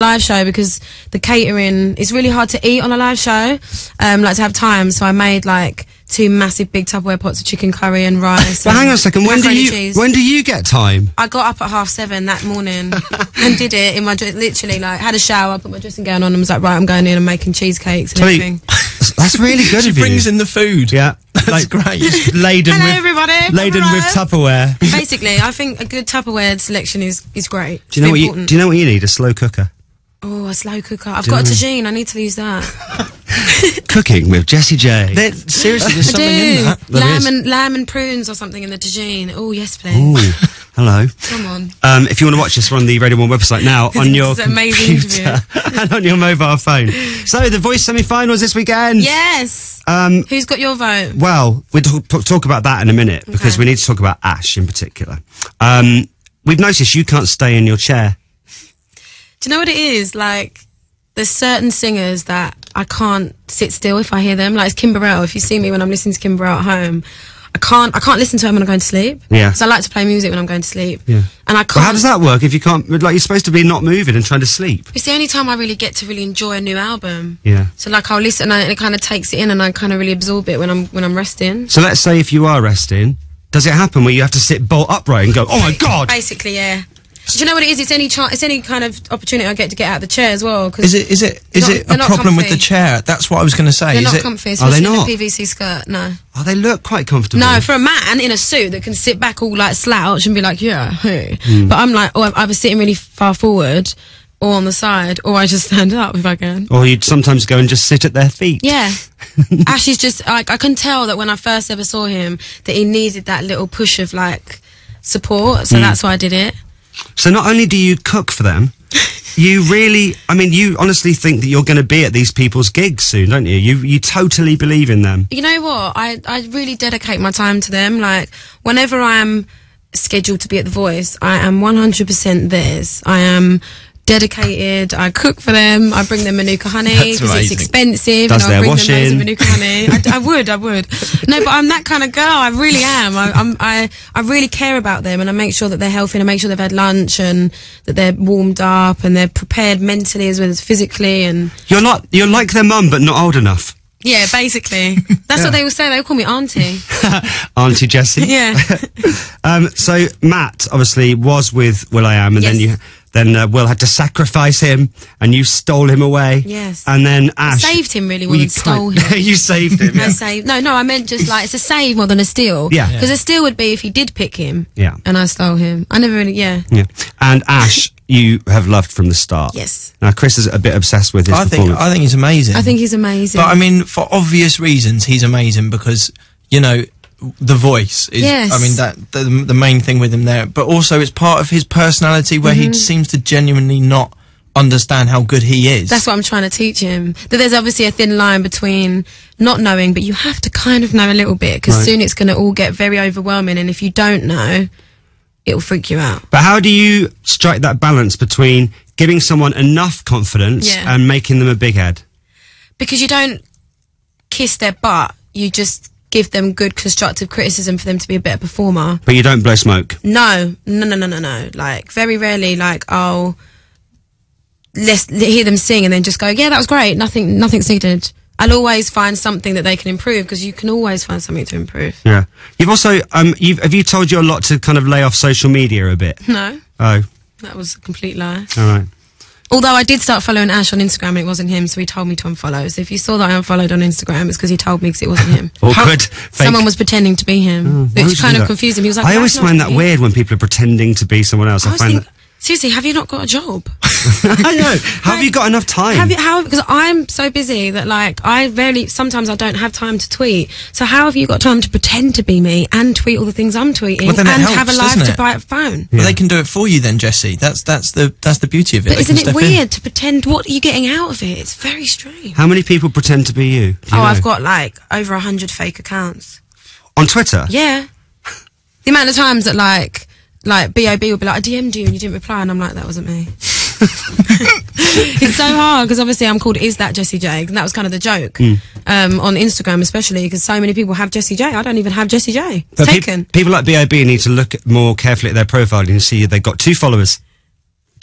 live show because the catering is really hard to eat on a live show. Like to have time, so I made like 2 massive big Tupperware pots of chicken curry and rice. But hang on a second, when do you get time? I got up at 7:30 that morning and did it in my literally like had a shower, put my dressing gown on, and was like, right, I'm going in and making cheesecakes and everything. That's really good of you. She brings in the food. Yeah. That's great. Laden everybody. with Tupperware. Basically, I think a good Tupperware selection is great. Do you know what you need? A slow cooker. Oh, a slow cooker. I've got a tagine. I need to use that. Cooking with Jessie J. Seriously, there's something in that. Lamb and prunes or something in the tagine. Oh, yes, please. Ooh, hello. Come on. If you want to watch this, we're on the Radio 1 website now on your computer and on your mobile phone. So, the Voice semi-finals this weekend. Yes. Who's got your vote? Well, we'll talk about that in a minute because we need to talk about Ash in particular. We've noticed you can't stay in your chair. Do you know what it is? Like, there's certain singers that I can't sit still if I hear them. Like, it's Kim Burrell. If you see me when I'm listening to Kim Burrell at home, I can't listen to her when I'm going to sleep. Yeah. Because I like to play music when I'm going to sleep. Yeah. And I can't. Well, how does that work if you can't, like, you're supposed to be not moving and trying to sleep? It's the only time I really get to really enjoy a new album. Yeah. So, like, I'll listen and it kind of takes it in and I kind of really absorb it when I'm resting. So let's say if you are resting, does it happen where you have to sit bolt upright and go, oh my God? Basically, yeah. Do you know what it is? It's any kind of opportunity I get to get out of the chair as well. Cause is it a problem with the chair? That's what I was going to say. They're not comfy, especially in a PVC skirt. No. Oh, they look quite comfortable. No, for a man in a suit that can sit back all like slouch and be like, yeah, hey. But I'm like, I'm either sitting really far forward or on the side, or I just stand up if I can. Or you'd sometimes go and just sit at their feet. Yeah. Ash is just like, I can tell that when I first ever saw him that he needed that little push of like support, so that's why I did it. So not only do you cook for them, you honestly think that you're going to be at these people's gigs soon, don't you? You totally believe in them. You know what? I really dedicate my time to them. Like, whenever I am scheduled to be at The Voice, I am 100% theirs. I am dedicated. I cook for them. I bring them Manuka honey because it's expensive. Does their I bring washing. them loads of Manuka honey. I would. No, but I'm that kind of girl. I really am. I really care about them, and I make sure that they're healthy, and I make sure they've had lunch and that they're warmed up and they're prepared mentally as well as physically. And you're like their mum, but not old enough. Yeah, basically. That's what they will say. They will call me Auntie. Auntie Jessie. Yeah. So Matt obviously was with Will.i.am, and then Will had to sacrifice him, and you stole him away. Yes. And then Ash... I saved him, really, when stole him. You saved him, yeah. No, I meant just like, it's a save more than a steal. Yeah. Because a steal would be if he did pick him. Yeah. And I stole him. I never really, yeah. And Ash, you have loved from the start. Yes. Now, Chris is a bit obsessed with his performance. I think he's amazing. I think he's amazing. But, I mean, for obvious reasons, he's amazing because, you know... The voice is, I mean, the main thing with him there, but also it's part of his personality where he seems to genuinely not understand how good he is. That's what I'm trying to teach him. That there's obviously a thin line between not knowing, but you have to kind of know a little bit, because soon it's going to all get very overwhelming, and if you don't know, it'll freak you out. But how do you strike that balance between giving someone enough confidence and making them a big head? Because you don't kiss their butt, you just give them good constructive criticism for them to be a better performer. But you don't blow smoke? No. Like, very rarely, like, I'll hear them sing and then just go, yeah, that was great, nothing's needed. I'll always find something that they can improve, because you can always find something to improve. Yeah. You've also, have you told your lot to kind of lay off social media a bit? No. Oh. That was a complete lie. All right. Although I did start following Ash on Instagram and it wasn't him, so he told me to unfollow. So if you saw that I unfollowed on Instagram, it's because he told me, because it wasn't him. Awkward. Someone was pretending to be him, which kind of confused him. He was like, I always find that weird when people are pretending to be someone else. I find that... Seriously, have you not got a job? I know. How have you got enough time? Because I'm so busy that, like, sometimes I don't have time to tweet. So how have you got time to pretend to be me and tweet all the things I'm tweeting and have a live to buy a phone? Well, they can do it for you then, Jessie. That's the beauty of it. But isn't it weird to pretend? What are you getting out of it? It's very strange. How many people pretend to be you? I've got, like, over 100 fake accounts. On Twitter? Yeah. The amount of times that, like B.O.B. will be like, I DM'd you and you didn't reply, and I'm like, that wasn't me. It's so hard, because obviously I'm called Is That Jessie J, and that was kind of the joke. On Instagram especially, because so many people have Jessie J. I don't even have Jessie J. Taken. People like B.O.B. need to look more carefully at their profile and see they've got 2 followers.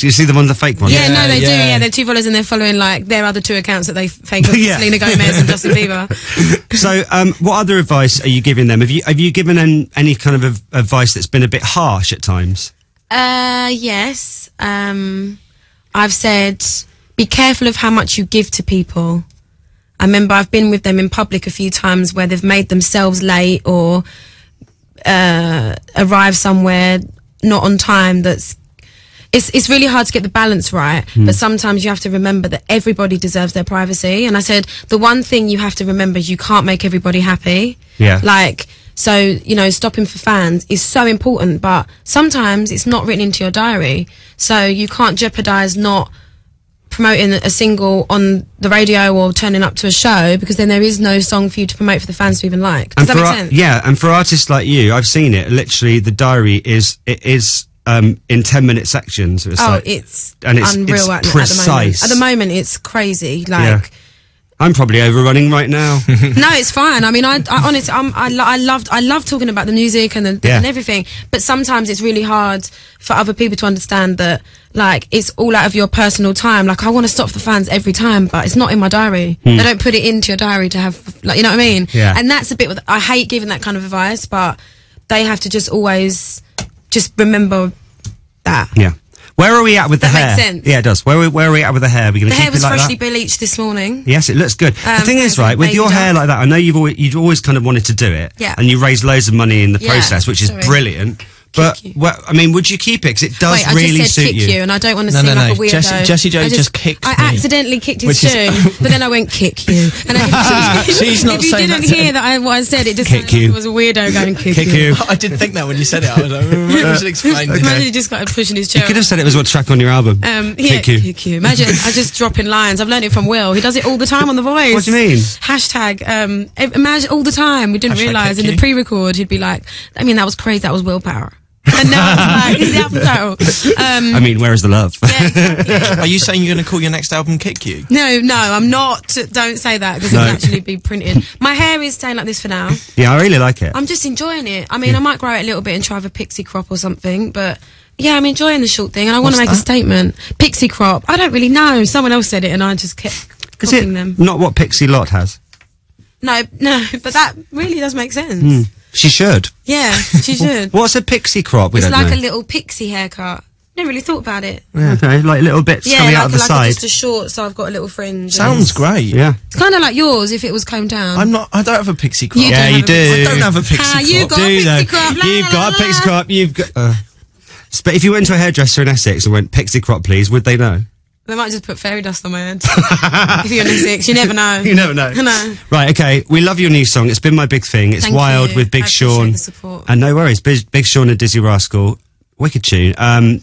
Do you see the ones, the fake ones? Yeah, no, they do. Yeah, they're 2 followers and they're following like their other 2 accounts that they fake of Selena Gomez and Justin Bieber. So, what other advice are you giving them? Have you given them any kind of advice that's been a bit harsh at times? Yes. I've said, be careful of how much you give to people. I remember I've been with them in public a few times where they've made themselves late or arrive somewhere not on time. It's really hard to get the balance right, but sometimes you have to remember that everybody deserves their privacy. And I said, the one thing you have to remember is you can't make everybody happy. Yeah. Like, so, you know, stopping for fans is so important, but sometimes it's not written into your diary. So you can't jeopardize not promoting a single on the radio or turning up to a show, because then there is no song for you to promote for the fans to even like. Does that make sense? Yeah, and for artists like you, I've seen it. Literally, the diary is in 10-minute sections. It's unreal it's precise. At the moment, it's crazy. Like. Yeah. I'm probably overrunning right now. No, it's fine. I mean, I honestly, I love talking about the music and and everything. But sometimes it's really hard for other people to understand that, like, it's all out of your personal time. Like, I want to stop for fans every time, but it's not in my diary. They don't put it into your diary to have, like, you know what I mean? Yeah. And that's a bit. I hate giving that kind of advice, but they have to just always just remember that. Yeah. Where are we at with the hair? That makes sense. Yeah, it does. Where are we at with the hair? We're going to keep it like that? The hair was freshly bleached this morning. Yes, it looks good. The thing is, right, with your hair like that, I know you've always kind of wanted to do it. Yeah. And you raised loads of money in the process, which is brilliant. But, I mean, would you keep it? Because it does really I just said suit kick you, and I don't want to seem like a weirdo. Jessie J just kicked me. I accidentally kicked his shoe, but then I went, kick you. And she's not if you saying didn't hear what I said, it just kick sounded like I was a weirdo going, kick you. I did think that when you said it. I was like, maybe should explain it. Imagine he just got pushing his chair. You could have said it was one track on your album. Kick you. Imagine, I just drop in lines. I've learned it from Will. He does it all the time on The Voice. What do you mean? Hashtag, imagine all the time. We didn't realise in the pre-record, he'd be like, I mean, that was crazy, that was willpower. And now it's like, it's the album title. I mean, where is the love? Yeah, exactly. Are you saying you're going to call your next album Kick You? No, I'm not. Don't say that, because it'll actually be printed. My hair is staying like this for now. Yeah, I really like it. I'm just enjoying it. I mean, I might grow it a little bit and try with a pixie crop or something, but yeah, I'm enjoying the short thing, and I want to make a statement. Pixie crop. I don't really know. Someone else said it, and I just kept copying them. Not what Pixie Lot has? No, but that really does make sense. She should. Yeah, she should. What's a pixie crop? It's like a little pixie haircut. Never really thought about it. Yeah, okay, like little bits coming out of the side. Just a short, so I've got a little fringe. Sounds great. Yeah. It's kind of like yours if it was combed down. I don't have a pixie crop. Yeah, you do. I don't have a pixie crop. You've got a pixie crop. You've got a pixie crop. You've got. But if you went to a hairdresser in Essex and went, pixie crop, please, would they know? They might just put fairy dust on my head. If you're in Essex, you never know. You never know. I know. Right, okay. We love your new song. It's been my big thing. It's Thank Wild you. with Big I Sean. appreciate the support. And no worries. Big Sean and Dizzy Rascal. Wicked tune.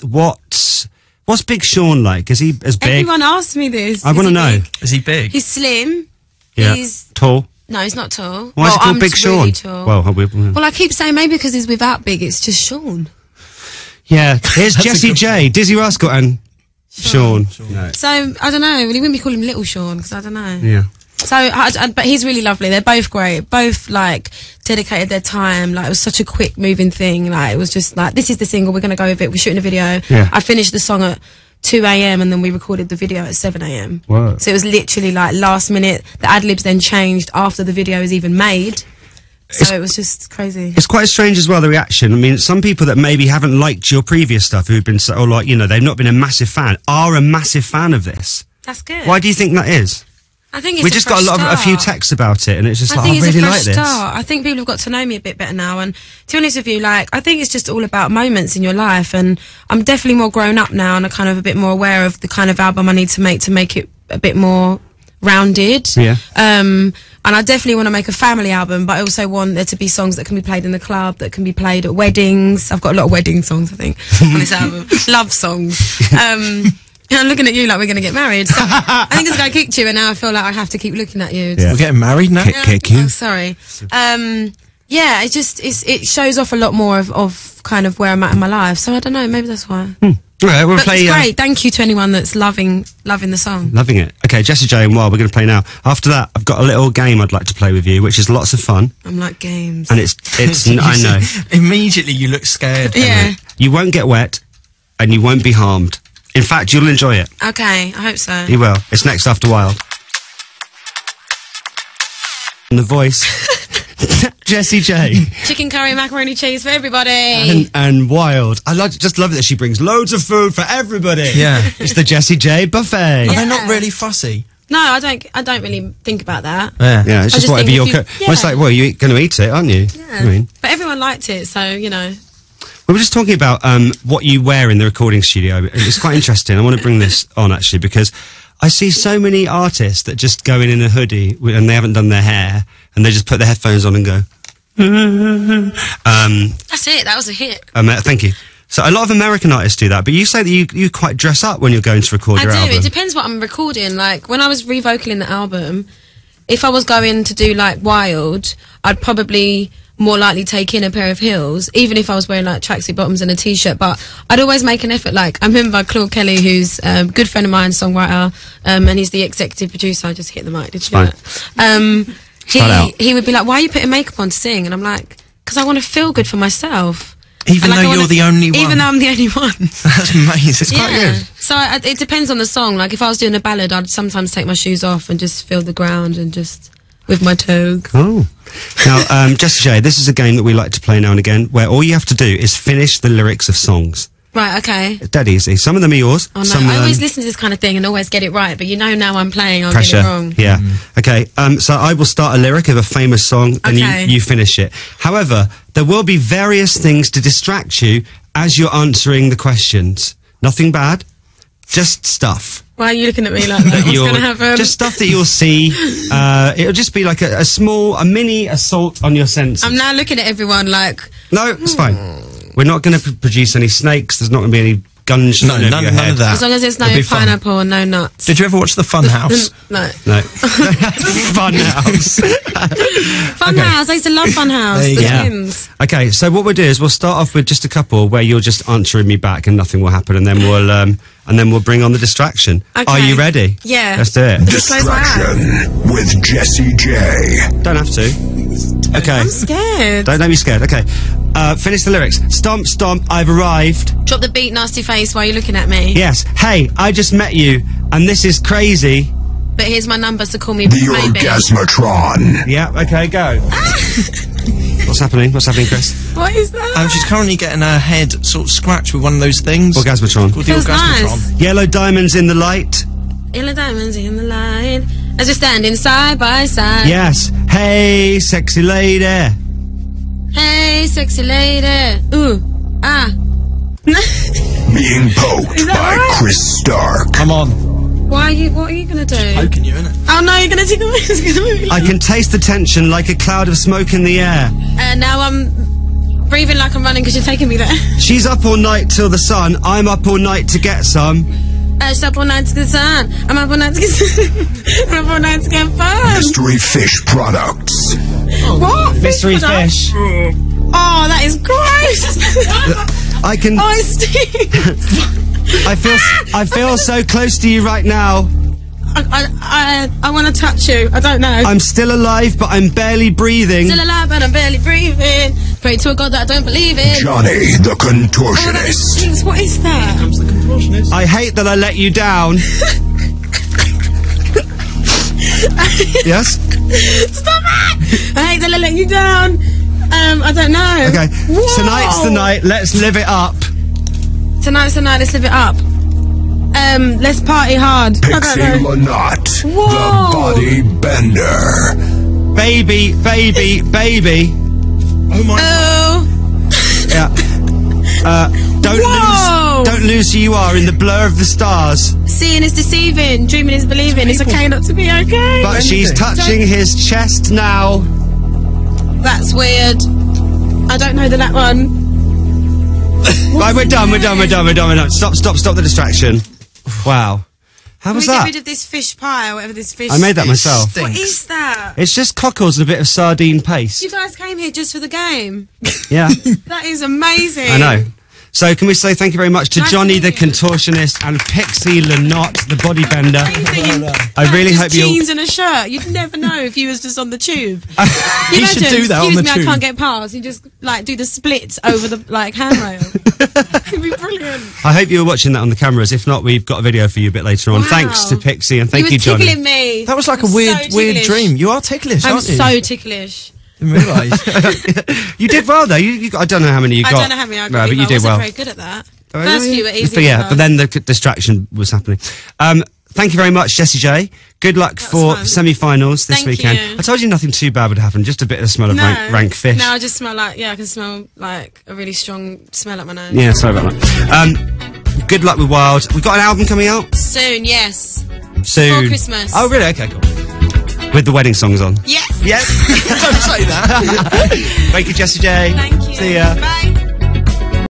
What's Big Sean like? Is he as big? Everyone asks me this. I want to know. Big? Is he big? He's slim. Yeah. He's tall. No, he's not tall. Why is he called Big really Sean? Tall. Well, I keep saying maybe because he's without big, it's just Sean. Yeah. Here's Jessie J, Dizzy Rascal and Sean. No. So, I don't know. We wouldn't be calling him Little Sean, because I don't know. Yeah. So, but he's really lovely. They're both great. Both, like, dedicated their time. Like, it was such a quick moving thing. Like, it was just like, this is the single, we're going to go with it. We're shooting a video. Yeah. I finished the song at 2 a.m. and then we recorded the video at 7 a.m. Wow. So it was literally like last minute. The ad-libs then changed after the video was even made. So it was just crazy. It's quite strange as well, the reaction. I mean, some people that maybe haven't liked your previous stuff, who've been so, or like, you know, they've not been a massive fan, are a massive fan of this. That's good. Why do you think that is? I think it's we just got a few texts about it, and it's just like, I really like this. I think people have got to know me a bit better now, and to be honest with you, like, I think it's just all about moments in your life, and I'm definitely more grown up now, and I'm kind of a bit more aware of the kind of album I need to make it a bit more rounded. Yeah. And I definitely want to make a family album, but I also want there to be songs that can be played in the club, that can be played at weddings. I've got a lot of wedding songs, I think, on this album. Love songs. I'm looking at you like we're going to get married. So I think this guy kicked you, and now I feel like I have to keep looking at you. Yeah. We're getting married now? Kick you. Oh, sorry. Yeah, it shows off a lot more of kind of where I'm at in my life. So I don't know, maybe that's why. Right, we'll but play. It's great. Thank you to anyone that's loving the song. Loving it. Okay, Jessie J and Wild, we're going to play now. After that, I've got a little game I'd like to play with you, which is lots of fun. I'm like games. And it's I know. Immediately you look scared. Yeah. You won't get wet, and you won't be harmed. In fact, you'll enjoy it. Okay, I hope so. You will. It's next after Wild. And the voice, Jessie J. Chicken curry, macaroni cheese for everybody. And Wild. Just love it that she brings loads of food for everybody. Yeah. It's the Jessie J buffet. Are they not really fussy? No, I don't really think about that. Yeah, it's just whatever you're cooking. Yeah. Well, it's like, well, you're going to eat it, aren't you? Yeah. I mean, but everyone liked it, so, you know. We were just talking about what you wear in the recording studio. It's quite interesting. I want to bring this on, actually, because I see so many artists that just go in a hoodie and they haven't done their hair, and they just put their headphones on and go. That's it. That was a hit. Thank you. So a lot of American artists do that, but you say that you quite dress up when you're going to record your album. It depends what I'm recording. Like, when I was revocaling the album, if I was going to do, like, Wild, I'd probably more likely take in a pair of heels, even if I was wearing, like, tracksuit bottoms and a t-shirt. But I'd always make an effort. Like, I remember Claude Kelly, who's a good friend of mine, songwriter, and he's the executive producer. I just hit the mic, did you know that? He would be like, why are you putting makeup on to sing? And I'm like, because I want to feel good for myself. Even though you're the only one. Even though I'm the only one. That's amazing. It's quite good. So it depends on the song. Like, if I was doing a ballad, I'd sometimes take my shoes off and just feel the ground and just with my toque. Oh. Now, Jessie J, this is a game that we like to play now and again, where all you have to do is finish the lyrics of songs. Right, okay. It's dead easy. Some of them are yours. Oh, no. I always listen to this kind of thing and always get it right, but you know now I'm playing, I'll get it wrong. Yeah. Okay, so I will start a lyric of a famous song, and you finish it. However, there will be various things to distract you as you're answering the questions. Nothing bad, just stuff. Why are you looking at me like that? What's going to happen? Just stuff that you'll see. It'll just be like a mini assault on your senses. I'm now looking at everyone like... No, it's fine. We're not going to produce any snakes. There's not going to be any guns. No, none of that. As long as there's no pineapple and no nuts. Did you ever watch The Fun House? No. Fun House. Fun House. I used to love Fun House. The twins. Okay, so what we'll do is we'll start off with just a couple where you're just answering me back and nothing will happen, and then we'll bring on the distraction. Okay. Are you ready? Yeah. Let's do it. Distraction with Jessie J. Don't have to. Okay. I'm scared. Don't be scared. Okay. Finish the lyrics. Stomp, stomp, I've arrived. Drop the beat, nasty face, while you're looking at me. Yes. Hey, I just met you, and this is crazy. But here's my number, so call me The maybe. Orgasmatron. Yeah, okay, go. What's happening? What's happening, Chris? What is that? She's currently getting her head sort of scratched with one of those things. Orgasmatron. Called the Feels Orgasmatron. nice. Yellow diamonds in the light. Yellow diamonds in the light. As we're standing side by side. Yes. Hey, sexy lady. Hey, sexy lady. Ooh. Ah. Being poked by right? Chris Stark. Come on. What are you gonna do? Poking you, innit? Oh no, you're gonna take away. I can taste the tension like a cloud of smoke in the air. And now I'm breathing like I'm running because you're taking me there. She's up all night till the sun. I'm up all night to get some. She's up all night to get sun. I'm up all night to get I'm up all night to get fun. Mystery Fish Products. What? Mystery fish. Oh, that is gross. I can. Oh, it stinks. I feel so close to you right now. I want to touch you. I don't know. I'm still alive, but I'm barely breathing. Still alive, but I'm barely breathing. Pray to a God that I don't believe in. Johnny the Contortionist. Oh, that stinks. What is that? Here comes the contortionist. I hate that I let you down. Yes? Stop it! I hate that I let you down. I don't know. Okay. Whoa. Tonight's the night. Let's live it up. Tonight's the night. Let's live it up. Let's party hard. Pixie Lynott, the Whoa. Body Bender. Baby, baby, baby. Oh my Oh. Yeah. Don't lose who you are in the blur of the stars. Seeing is deceiving. Dreaming is believing. It's okay not to be okay. But she's touching his chest now. That's weird. I don't know that one. Right, we're done. Stop the distraction. Wow. How was Can we that? get rid of this fish pie or whatever this fish... I made that myself. What is that? It's just cockles and a bit of sardine paste. You guys came here just for the game. Yeah. That is amazing. I know. So can we say thank you very much to Johnny the contortionist and Pixie Lanotte the body bender. I really hope you jeans and a shirt. You'd never know if you was just on the tube. You should do that on the tube. I can't get past. You just like do the splits over the handrail. It'd be brilliant. I hope you were watching that on the cameras. If not, we've got a video for you a bit later on. Wow. Thanks to Pixie and thank you, Johnny. Tickling me. That was like a weird dream. You are ticklish, aren't you? I'm so ticklish. Didn't realise. You did well though. I don't know how many you got. I don't know how many I got. But you did well. I wasn't very good at that. First few were easy. But yeah, but then the distraction was happening. Thank you very much, Jessie J. Good luck for semi-finals this weekend. I told you nothing too bad would happen. Just a bit of the smell of rank fish. No, I just smell like I can smell like a really strong smell up my nose. Yeah, sorry about that. Good luck with Wild. We've got an album coming out soon. Yes. Soon. For Christmas. Oh, really? Okay, cool. With the wedding songs on. Yes. Yes. Don't say that. Thank you, Jessie J. Thank you. See ya. Bye.